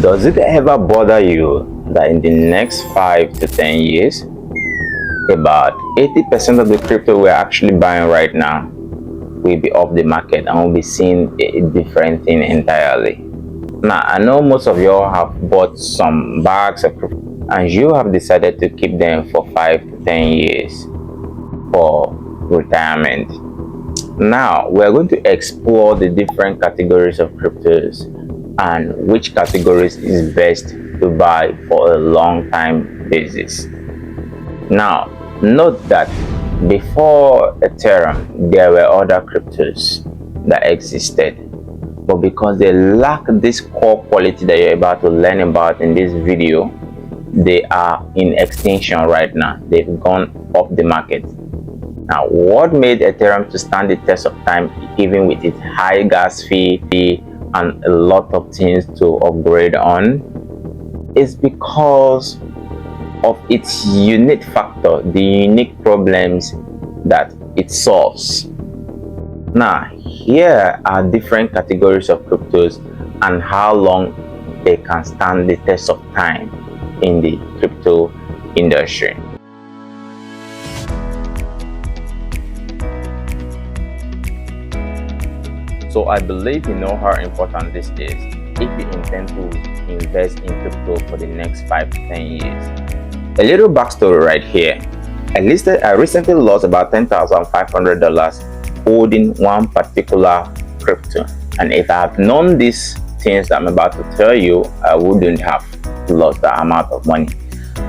Does it ever bother you that in the next 5 to 10 years, about 80% of the crypto we're actually buying right now will be off the market and we'll be seeing a different thing entirely? Now, I know most of you all have bought some bags of crypto and you have decided to keep them for 5 to 10 years for retirement. Now, we're going to explore the different categories of cryptos and which categories is best to buy for a long time basis. Now, note that before Ethereum, there were other cryptos that existed, but because they lack this core quality that you're about to learn about in this video, they are in extinction right now. They've gone off the market. Now, what made Ethereum to stand the test of time, even with its high gas fee and a lot of things to upgrade on, is because of its unique factor, the unique problems that it solves. Now, here are different categories of cryptos and how long they can stand the test of time in the crypto industry. So I believe you know how important this is if you intend to invest in crypto for the next 5 to 10 years. A little backstory right here. I recently lost about $10,500 holding one particular crypto, and if I have known these things that I'm about to tell you, I wouldn't have lost that amount of money.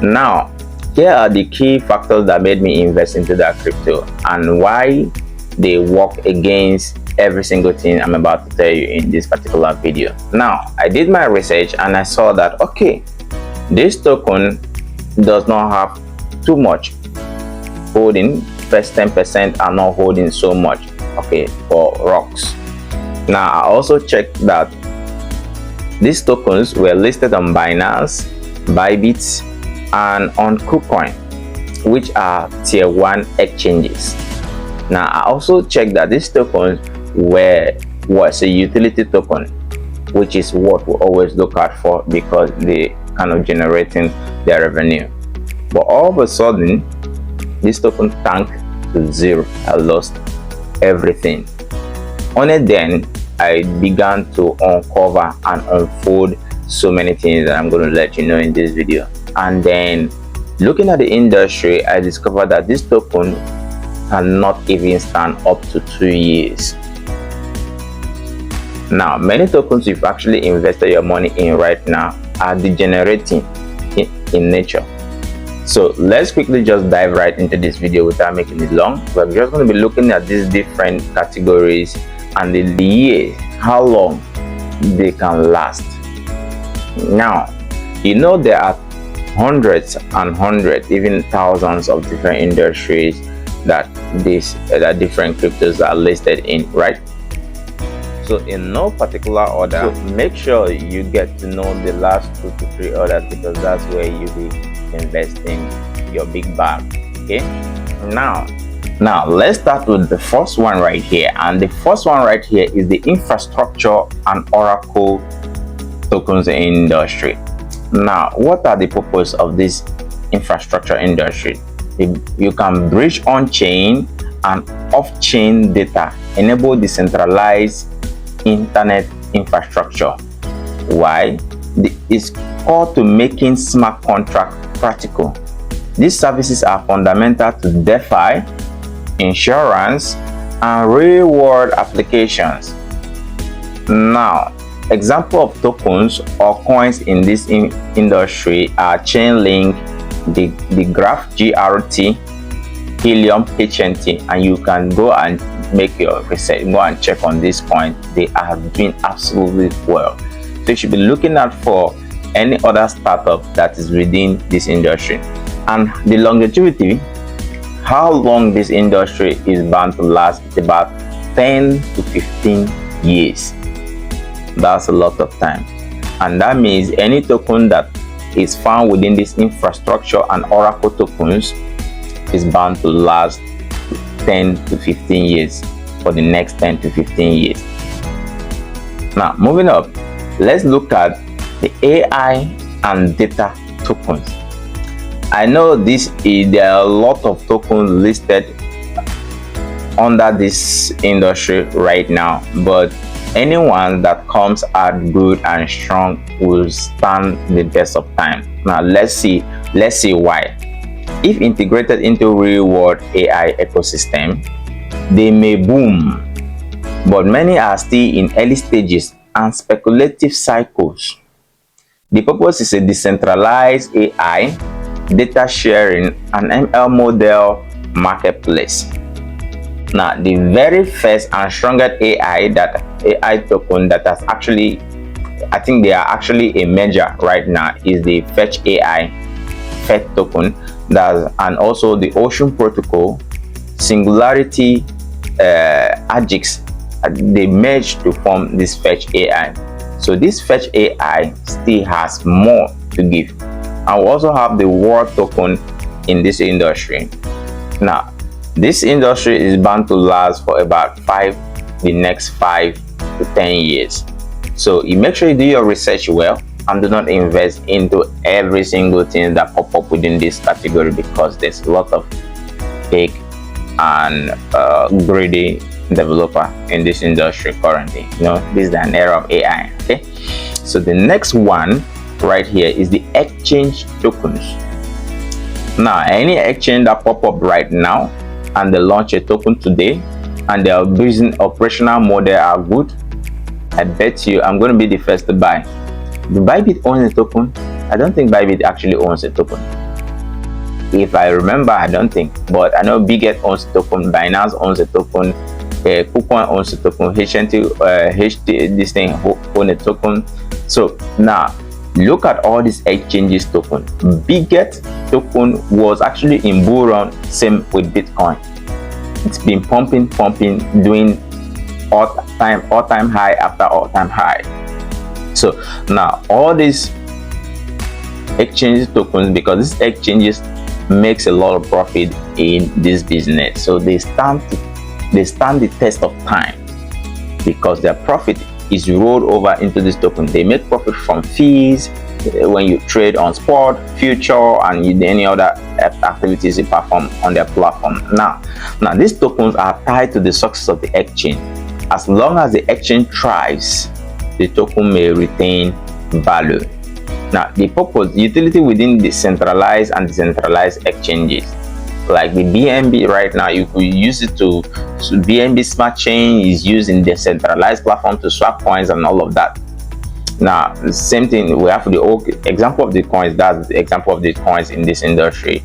Now, here are the key factors that made me invest into that crypto and why they work against every single thing I'm about to tell you in this particular video. Now, I did my research and I saw that, okay, this token does not have too much holding. First 10% are not holding so much, okay, for rocks. Now, I also checked that these tokens were listed on Binance, Bybit, and on KuCoin, which are tier 1 exchanges. Now, I also checked that these tokens was a utility token, which is what we always look out for because they kind of generating their revenue. But all of a sudden, this token tanked to zero. I lost everything. Only then I began to uncover and unfold so many things that I'm going to let you know in this video. And then looking at the industry, I discovered that this token cannot even stand up to 2 years. Now, many tokens you've actually invested your money in right now are degenerating in nature. So let's quickly just dive right into this video without making it long. We're just going to be looking at these different categories and the years, how long they can last. Now, you know there are hundreds and hundreds, even thousands of different industries that different cryptos are listed in, right? So in no particular order, so make sure you get to know the last 2 to 3 others because that's where you'll be investing your big bag. Okay, now let's start with the first one right here, and the first one right here is the infrastructure and oracle tokens industry. Now, what are the purpose of this infrastructure industry? You can bridge on-chain and off-chain data, enable decentralized internet infrastructure. Why? It's core to making smart contract practical. These services are fundamental to DeFi, insurance, and real-world applications. Now, example of tokens or coins in this industry are Chainlink, the Graph GRT, Helium HNT, and you can go and make your research, go and check on this point. They are doing absolutely well. So you should be looking out for any other startup that is within this industry. And the longevity, how long this industry is bound to last, is about 10 to 15 years. That's a lot of time. And that means any token that is found within this infrastructure and oracle tokens is bound to last 10 to 15 years for the next 10 to 15 years. Now, moving up, let's look at the AI and data tokens. I know there are a lot of tokens listed under this industry right now, but anyone that comes out good and strong will stand the test of time. Now let's see why. If integrated into real world AI ecosystem, they may boom, but many are still in early stages and speculative cycles. The purpose is a decentralized AI, data sharing, and ML model marketplace. Now, the very first and strongest AI token that has actually, I think they are actually a major right now, is the Fetch AI token, and also the Ocean Protocol, Singularity, Agix. They merged to form this Fetch AI. So this Fetch AI still has more to give. And we also have the War token in this industry. Now, this industry is bound to last for about the next 5 to 10 years. So you make sure you do your research well and do not invest into every single thing that pop up within this category, because there's a lot of fake and greedy developer in this industry currently. This is an era of AI. Okay, so the next one right here is the exchange tokens. Now, any exchange that pop up right now and they launch a token today and their business operational model are good, I bet you I'm going to be the first to buy. Do Bybit owns a token? I don't think Bybit actually owns a token. If I remember, I don't think, but I know Biget owns a token, Binance owns a token, KuCoin owns a token, HT this thing own a token. So now look at all these exchanges token. Biget token was actually in bull run, same with Bitcoin. It's been pumping, doing all-time high after all-time high. So now all these exchanges tokens, because these exchanges makes a lot of profit in this business, so they stand the test of time, because their profit is rolled over into this token. They make profit from fees when you trade on spot, future, and any other activities you perform on their platform. Now these tokens are tied to the success of the exchange. As long as the exchange thrives, the token may retain value. Now, the purpose, utility within the centralized and decentralized exchanges, like the BNB right now, you could use it BNB Smart Chain is used in the centralized platform to swap coins and all of that. Now, the same thing, we have the example of the coins, that's the example of the coins in this industry.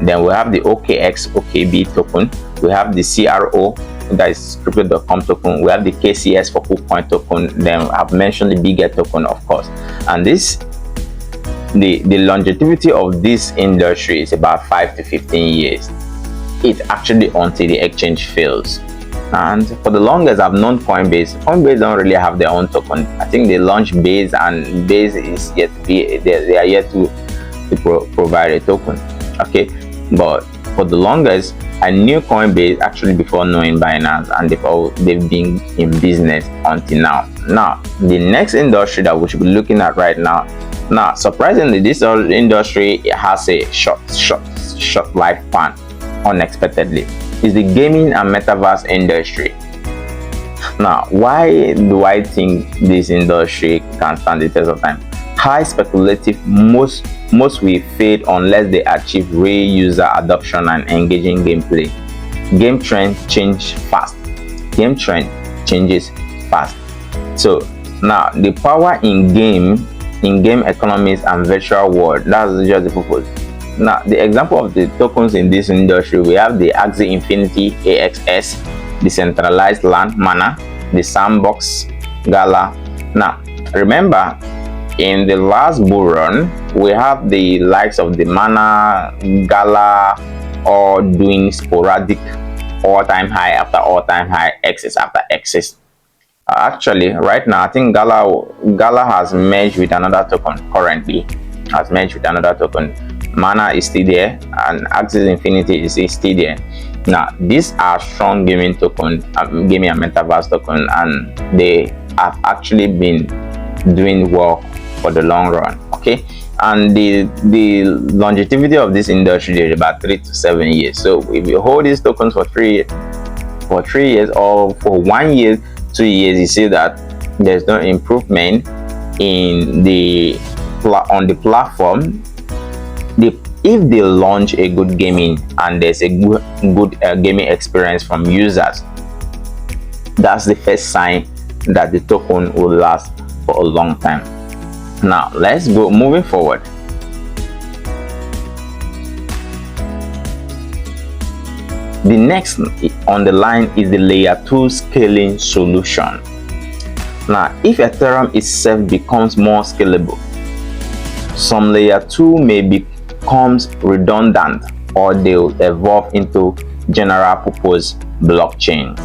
Then we have the OKX, OKB token, we have the CRO, that is crypto.com token, we have the KCS for KuCoin token, then I've mentioned the Biget token, of course. And the longevity of this industry is about 5 to 15 years. It actually until the exchange fails. And for the longest I've known Coinbase don't really have their own token. I think they launched Base, and Base is yet to be, they are yet to provide a token. Okay, but for the longest I knew Coinbase actually before knowing Binance, and they've been in business until now. Now the next industry that we should be looking at right now, surprisingly, this industry has a short lifespan, unexpectedly, is the gaming and metaverse industry. Now, why do I think this industry can stand the test of time? High speculative, most will fade unless they achieve real user adoption and engaging gameplay. Game trend changes fast. So now the power in game economies and virtual world, that's just the purpose. Now the example of the tokens in this industry, we have the Axie Infinity AXS, decentralized land Mana, the Sandbox Gala. Now remember, in the last bull run we have the likes of the Mana, Gala, all doing sporadic all-time high after all-time high, excess after excess. Actually right now I think Gala has merged with another token. Currently has merged with another token. Mana is still there, and Axie Infinity is still there. Now these are strong gaming token, gaming and metaverse token, and they have actually been doing well for the long run. Okay, and the longevity of this industry is about 3 to 7 years. So if you hold these tokens for 3 years or for 1 year, 2 years, you see that there's no improvement in on the platform. If they launch a good gaming and there's a good gaming experience from users, that's the first sign that the token will last for a long time. Now let's go moving forward. The next on the line is the layer 2 scaling solution. Now if Ethereum itself becomes more scalable, some layer 2 may becomes redundant, or they'll evolve into general purpose blockchain.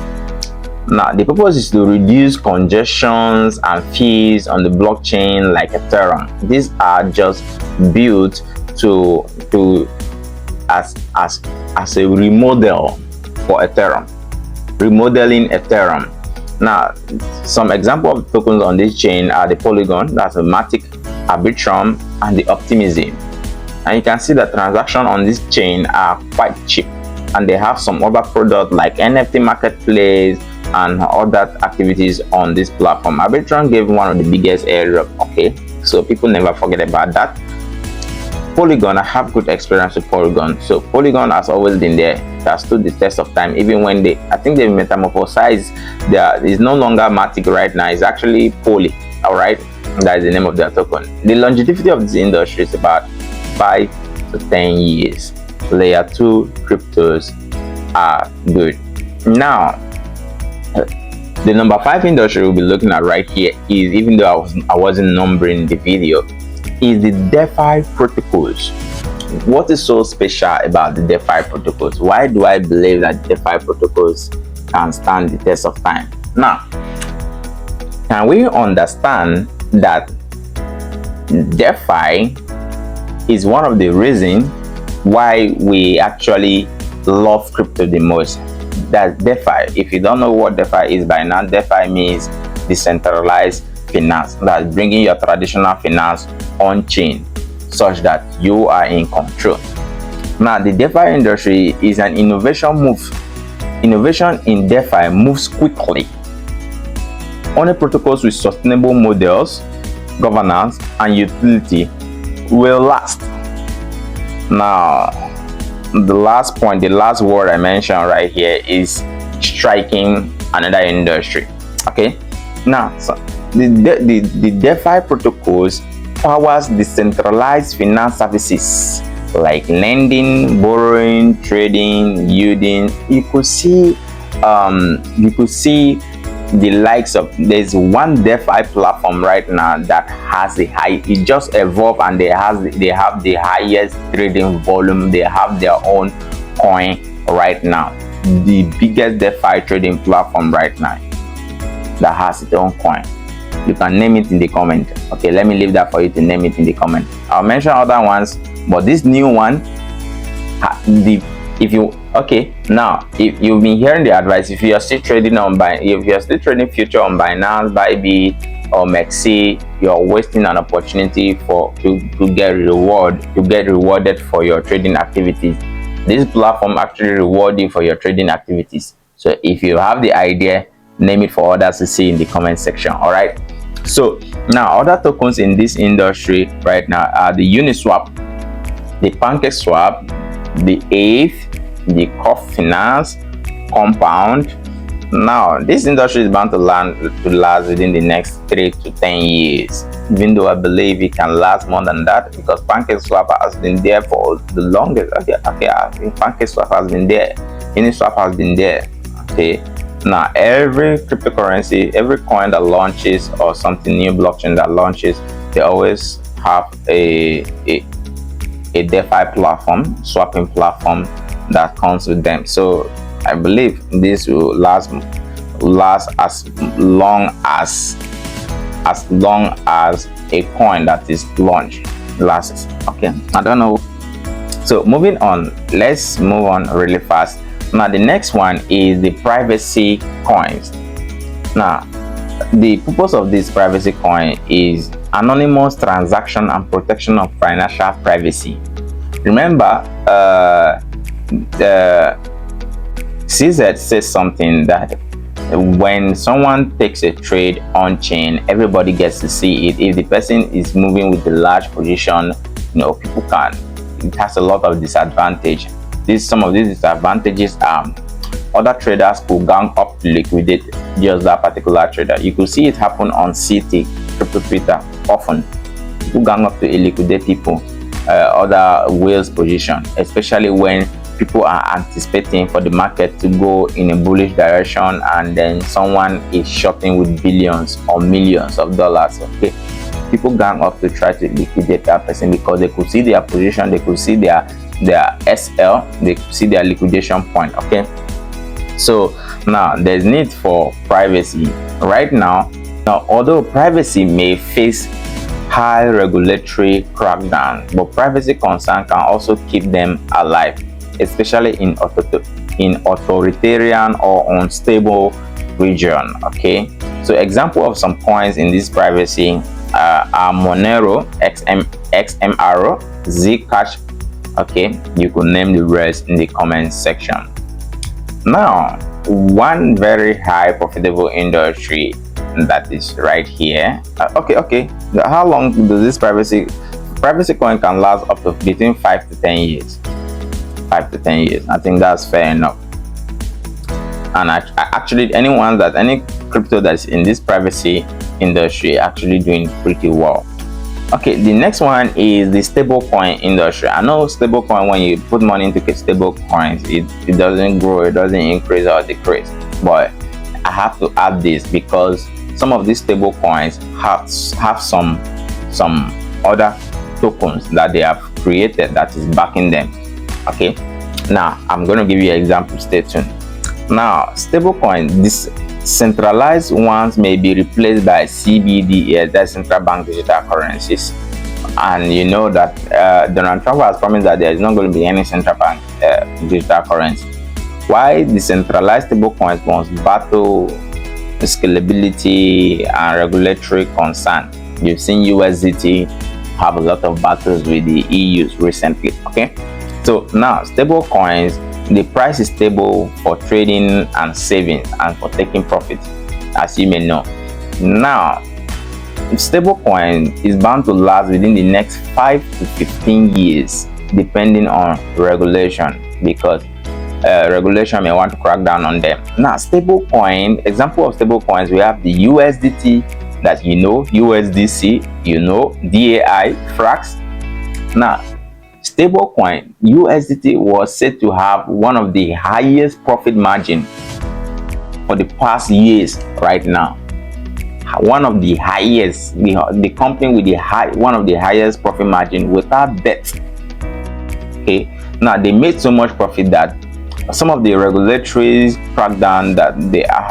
Now the purpose is to reduce congestions and fees on the blockchain like Ethereum. These are just built as a remodel for Ethereum, remodeling Ethereum. Now some example of tokens on this chain are the Polygon, that's a Matic, Arbitrum, and the Optimism. And you can see that transactions on this chain are quite cheap, and they have some other products like NFT marketplace and other activities on this platform. Arbitrum gave one of the biggest airdrop, okay, so people never forget about that. Polygon, I have good experience with Polygon. So Polygon has always been there, that stood the test of time, even when I think they metamorphosized. There is no longer Matic right now, it's actually Poly. All right, that is the name of their token. The longevity of this industry is about 5 to 10 years. Layer 2 cryptos are good. Now the number 5 industry we'll be looking at right here is, even though I wasn't numbering the video, is the DeFi protocols. What is so special about the DeFi protocols? Why do I believe that DeFi protocols can stand the test of time? Now, can we understand that DeFi is one of the reasons why we actually love crypto the most? That DeFi, if you don't know what DeFi is by now, DeFi means decentralized finance. That's bringing your traditional finance on chain such that you are in control. Now the DeFi industry is an innovation move. Innovation in DeFi moves quickly. Only protocols with sustainable models, governance, and utility will last. Now the last point, the last word I mentioned right here is striking another industry. Okay, now so the DeFi protocols powers decentralized finance services like lending, borrowing, trading, yielding. You could see the likes of, there's one DeFi platform right now that has the high, it just evolved, and they have the highest trading volume. They have their own coin right now, the biggest DeFi trading platform right now that has its own coin. You can name it in the comment. Okay, let me leave that for you to name it in the comment. I'll mention other ones, but this new one, if you've been hearing the advice, if you are still trading on if you are still trading future on Binance, Bybit, or Mexi, you're wasting an opportunity to get rewarded for your trading activities. This platform actually reward you for your trading activities. So if you have the idea, name it for others to see in the comment section. All right, so now other tokens in this industry right now are the Uniswap, the PancakeSwap, the ETH, the Corp Finance, Compound. Now this industry is bound to last within the next 3 to 10 years, even though I believe it can last more than that, because PancakeSwap has been there for the longest. Okay, I think PancakeSwap has been there, Uniswap has been there. Okay, now every cryptocurrency, every coin that launches, or something new blockchain that launches, they always have a DeFi platform, swapping platform that comes with them. So I believe this will last as long as a coin that is launched lasts. Okay, I don't know. So moving on, let's move on really fast. Now the next one is the privacy coins. Now The purpose of this privacy coin is anonymous transaction and protection of financial privacy. Remember, the CZ says something that when someone takes a trade on chain, everybody gets to see it. If the person is moving with a large position, people can. It has a lot of disadvantage. Some of these disadvantages other traders could gang up to liquidate just that particular trader. You could see it happen on CT, crypto Twitter, often. People gang up to liquidate other whales position, especially when people are anticipating for the market to go in a bullish direction, and then someone is shorting with billions or millions of dollars. Okay, people gang up to try to liquidate that person because they could see their position, they could see their SL, they could see their liquidation point. Okay, so now there's need for privacy right now. Although privacy may face high regulatory crackdown, but privacy concern can also keep them alive, especially in authoritarian or unstable region. Okay, so example of some coins in this privacy are Monero, XMRO, Zcash. Okay, you could name the rest in the comment section. Now, one very high profitable industry that is right here. Okay, how long does this privacy coin can last? Up to between 5 to 10 years. 5 to 10 years. I think that's fair enough. And actually, any crypto that's in this privacy industry actually doing pretty well. Okay, the next one is the stable coin industry. I know stable coin, when you put money into stable coins, it doesn't grow, it doesn't increase or decrease. But I have to add this because some of these stable coins have some other tokens that they have created that is backing them. Okay, now I'm going to give you an example. Stay tuned. Now, stable coin, this centralized ones may be replaced by CBDs, that's central bank digital currencies. And you know that Donald Trump has promised that there is not going to be any central bank digital currency. Why decentralized stable coins must battle scalability and regulatory concern. You've seen USDT have a lot of battles with the EUs recently. Okay, so now stable coins, the price is stable for trading and saving and for taking profit, as you may know. Now, stable coin is bound to last within the next 5 to 15 years, depending on regulation, because regulation may want to crack down on them. Now, stable coin, example of stable coins, we have the USDT, that USDC, DAI, FRAX. Now, stablecoin USDT was said to have one of the highest profit margin for the past years. Right now, one of the highest, the company with one of the highest profit margin without debt. Okay, now they made so much profit that some of the regulatory crackdown that they are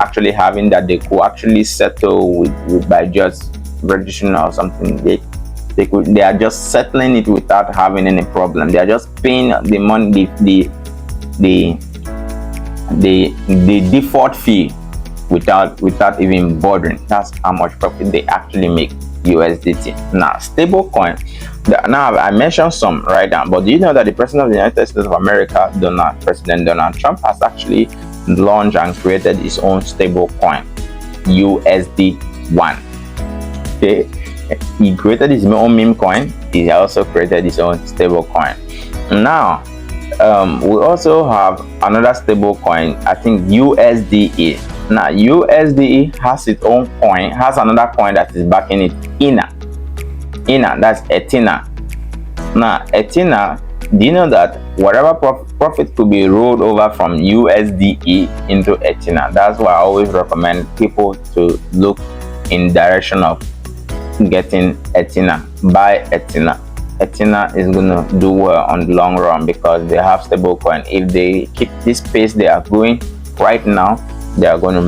actually having that they could actually settle with by just registration or something. They are just settling it without having any problem. They are just paying the money, the default fee without even bothering. That's how much profit they actually make. USDT. Now, stablecoin. Now, I mentioned some right now, but do you know that the President of the United States of America, President Donald Trump, has actually launched and created his own stablecoin, USD1. Okay, he created his own meme coin. He also created his own stablecoin. Now, we also have another stablecoin. I think USDE. Now, USDE has its own coin, has another coin that is backing it, ENA, that's Ethena. Now, Ethena, do you know that whatever profit could be rolled over from USDE into Ethena? That's why I always recommend people to look in direction of getting Ethena. Buy Ethena. Ethena is going to do well on the long run because they have stable coin. If they keep this pace they are going right now, they are going to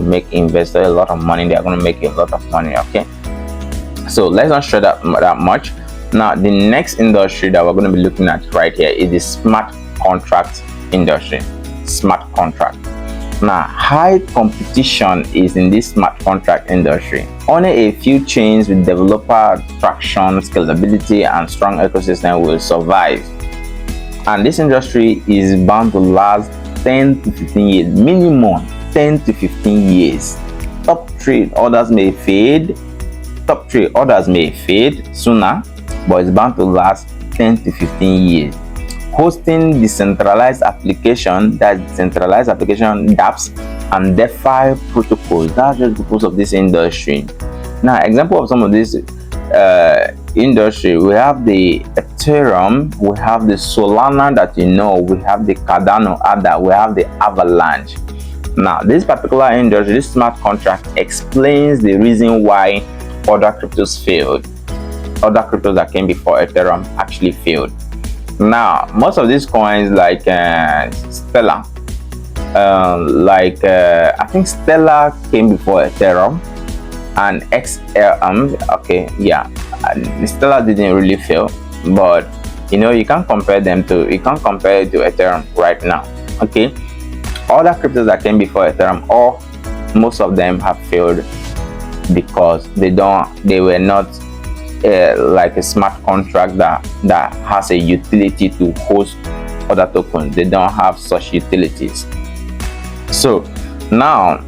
make investors a lot of money. They are going to make a lot of money. Okay, so let's not share that much. Now, the next industry that we're going to be looking at right here is the smart contract industry. Smart contract. Now, high competition is in this smart contract industry. Only a few chains with developer traction, scalability, and strong ecosystem will survive. And this industry is bound to last 10 to 15 years, minimum 10 to 15 years. Top 3 others may fade. Top 3 others may fade sooner, but it's bound to last 10 to 15 years. Hosting decentralized application, that's decentralized application dApps and DeFi protocols. That's just the purpose of this industry. Now, example of some of this industry, we have the Ethereum, we have the Solana that you know, we have the Cardano, ADA, we have the Avalanche. Now, this particular industry, this smart contract explains the reason why other cryptos failed. Other cryptos that came before Ethereum actually failed. Now, most of these coins like Stellar, I think Stellar came before Ethereum, and XLM, okay, yeah, Stellar didn't really fail, but you know, you can't compare it to Ethereum right now. Okay, other cryptos that came before Ethereum, or most of them have failed because they were not like a smart contract that has a utility to host other tokens. They don't have such utilities. So now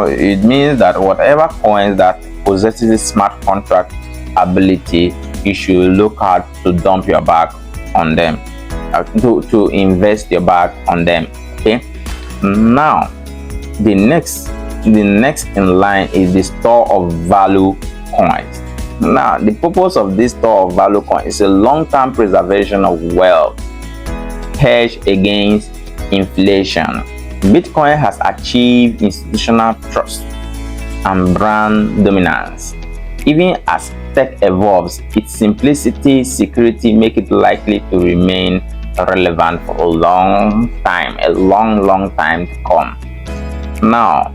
it means that whatever coins that possesses a smart contract ability, you should look hard to dump your bag on them, to invest your bag on them. Okay, now the next in line is the store of value coins. Now, the purpose of this store of value coin is a long-term preservation of wealth, hedge against inflation. Bitcoin has achieved institutional trust and brand dominance. Even as tech evolves, its simplicity, security make it likely to remain relevant for a long time, long time to come. Now,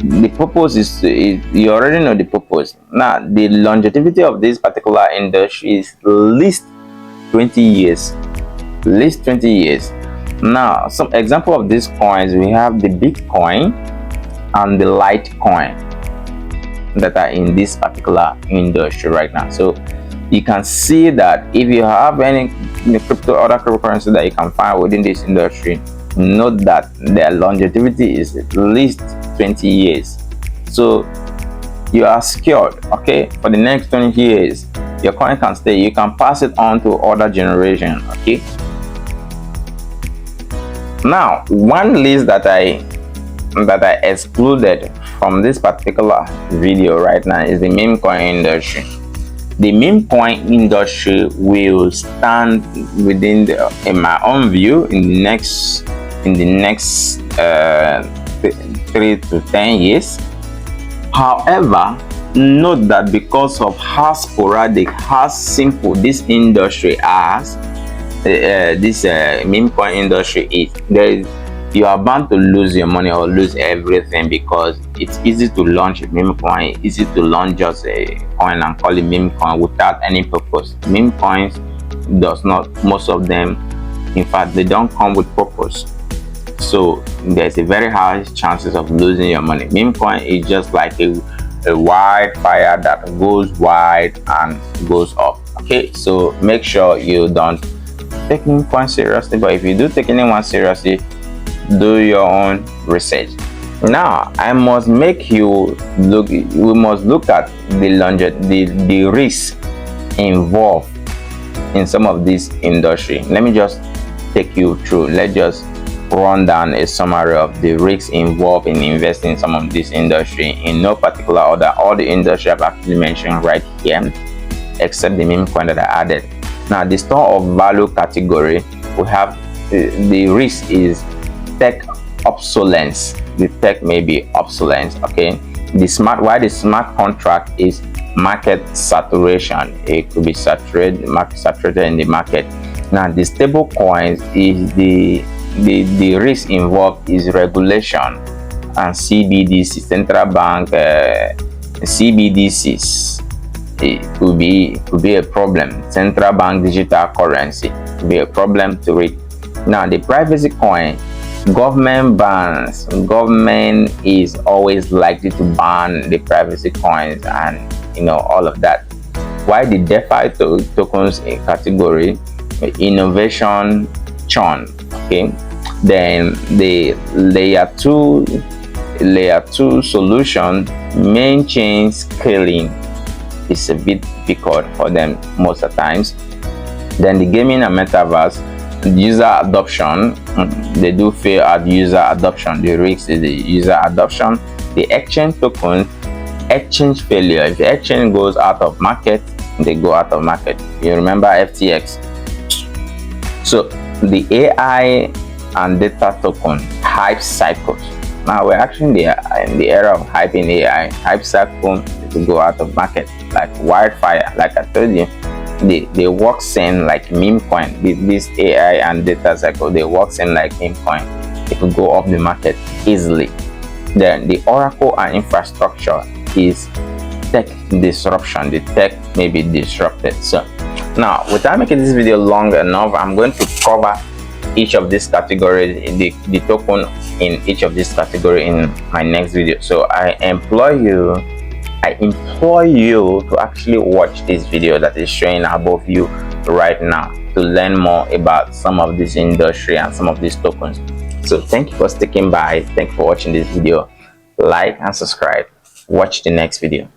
the purpose is you already know the purpose. Now, the longevity of this particular industry is at least 20 years. Now, some example of these coins, we have the Bitcoin and the Litecoin that are in this particular industry right now. So you can see that if you have any other cryptocurrency that you can find within this industry, note that their longevity is at least 20 years. So you are secured, okay, for the next 20 years. Your coin can stay. You can pass it on to other generation. Okay, now one list that I excluded from this particular video right now is the meme coin industry. The meme coin industry will stand within in my own view, in the next 3 to 10 years. However, note that because of how sporadic, how simple this industry is, this meme coin industry is, you are bound to lose your money or lose everything, because it's easy to launch a meme coin, easy to launch just a coin and call it meme coin without any purpose. Meme coins does not, most of them, in fact, they don't come with purpose. So there's a very high chances of losing your money. Meme coin is just like a wildfire that goes wide and goes up. Okay, so make sure you don't take meme coin seriously, but if you do take anyone seriously, do your own research. Now I must make you look, we must look at the risk involved in some of this industry. Let me just take you through. Let's just run down a summary of the risks involved in investing in some of this industry, in no particular order. All the industry I've actually mentioned right here, except the meme coin that I added. Now, the store of value category, we have the risk is tech obsolescence. The tech may be obsolete. Okay, the smart contract is market saturation. It could be saturated in the market. Now, the stable coins is the risk involved is regulation and CBDC, central bank CBDCs. It could be a problem. Central bank digital currency could be a problem to it. Now, the privacy coin Government bans. Government is always likely to ban the privacy coins and all of that. Why the DeFi tokens in category innovation churn? Okay, then the layer 2 solution, main chain scaling is a bit difficult for them most of the times. Then the gaming and metaverse, user adoption, they do fail at user adoption. The risk is the user adoption. The exchange token, exchange failure. If the exchange goes out of market, they go out of market. You remember FTX. So the AI and data token hype cycles. Now we're actually in the era of hyping AI. Hype cycle to go out of market like wildfire. Like I told you, they work same like meme coin. This AI and data cycle, they work same like meme coin. It will go off the market easily. Then the oracle and infrastructure is tech disruption. The tech may be disrupted. So now, without making this video long enough, I'm going to cover each of these categories, the token in each of these categories in my next video. So I implore you to actually watch this video that is showing above you right now to learn more about some of this industry and some of these tokens. So thank you for sticking by. Thank you for watching this video. Like and subscribe. Watch the next video.